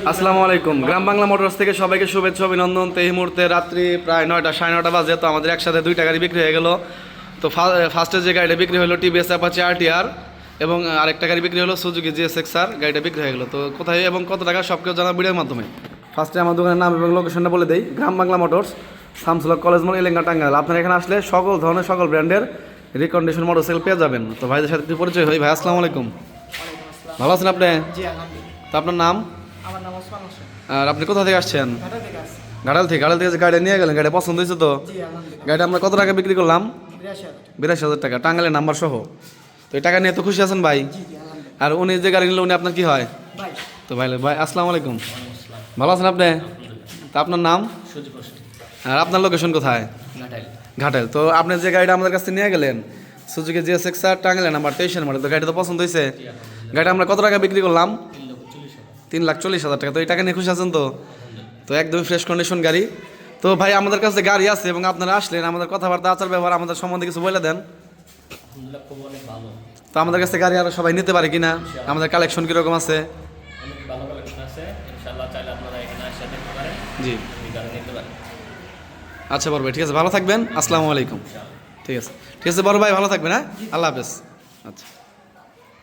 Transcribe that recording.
আসসালামু আলাইকুম। গ্রাম বাংলা মোটরস থেকে সবাইকে শুভেচ্ছা অভিনন্দন। তো এই মুহূর্তে রাত্রি প্রায় 9টা 9:30 বাজে। তো আমাদের একসাথে দুইটা গাড়ি বিক্রি হয়ে গেল। তো ফার্স্টে যে গাড়িটা বিক্রি হলো টিভিএস অ্যাপাচি আরটিআর, এবং আরেকটা গাড়ি বিক্রি হলো সুজুকি জিএসএক্সআর। গাড়িটা বিক্রি হয়ে গেল। তো কোথায় এবং কত টাকা সব কেউ জানা ভিডিওর মাধ্যমে। ফার্স্টে আমার দোকানের নাম এবং লোকেশনটা বলে দেই। গ্রাম বাংলা মোটরস, শামসুল কলেজ মোড়, এলেঙ্গা, টাঙ্গাইল। আপনারা এখানে আসলে সকল ধরনের সকল ব্র্যান্ডের রিকন্ডিশন মোটরসাইকেল পেয়ে যাবেন। তো ভাইদের সাথে একটু পরিচয় হই। ভাই আসসালামু আলাইকুম। ভালো আছেন আপনি? জি আলহামদুলিল্লাহ। তো আপনার নাম? আমার নাম ওসমান হোসেন। আর আপনি কোথা থেকে আসছেন? ঢাকা থেকে আসছি। ঘাটাল থেকে যে গাড়ি নিয়ে গেলেন, গাড়ি পছন্দ হয়েছে তো? জি আলহামদুলিল্লাহ। গাড়িটা আমরা কত টাকা বিক্রি করলাম? ৮২,০০০। ৮২,০০০ টাকা, টাঙ্গাইলের নাম্বার সহ। তো এই টাকা নিয়ে তো খুশি আছেন ভাই? জি আলহামদুলিল্লাহ। আর উনি যে গাড়ি নিল উনি আপনার কি হয়? ভাই তো ভাই ভাই আসসালামু আলাইকুম। ভালো আছেন আপনি? তা আপনার নাম? আর আপনার লোকেশন কোথায়? ঘাটাল। তো আপনি যে গাড়িটা আমাদের কাছে নিয়ে গেলেন সুজুকি জিএসএক্সআর, টাঙ্গাইলের নাম্বার 23-এর মডেল। তো গাড়িটা তো পছন্দ হয়েছে? গাড়িটা আমরা কত টাকা বিক্রি করলাম? 3,40,000 টাকা। তো এই টাকা নিয়ে খুশি আছেন তো? তো একদমই ফ্রেশ কন্ডিশন গাড়ি। তো ভাই আমাদের কাছে গাড়ি আছে এবং আপনারা আসলেন, আমাদের কথাবার্তা আচার ব্যবহার আমাদের সম্বন্ধে কিছু বলে দেন। তো আমাদের কাছে গাড়ি আরো সবাই নিতে পারে কিনা, আমাদের কালেকশন কিরকম আছে? অনেক ভালো কালেকশন আছে, ইনশাআল্লাহ চাইলে আপনারা এখানে এসে দেখতে পারেন, জি গাড়ি নিতে পারেন। আচ্ছা বড় ভাই, ঠিক আছে, ভালো থাকবেন। আসসালামু আলাইকুম। ঠিক আছে বড় ভাই, ভালো থাকবেন। হ্যাঁ, আল্লাহ হাফেজ। আচ্ছা।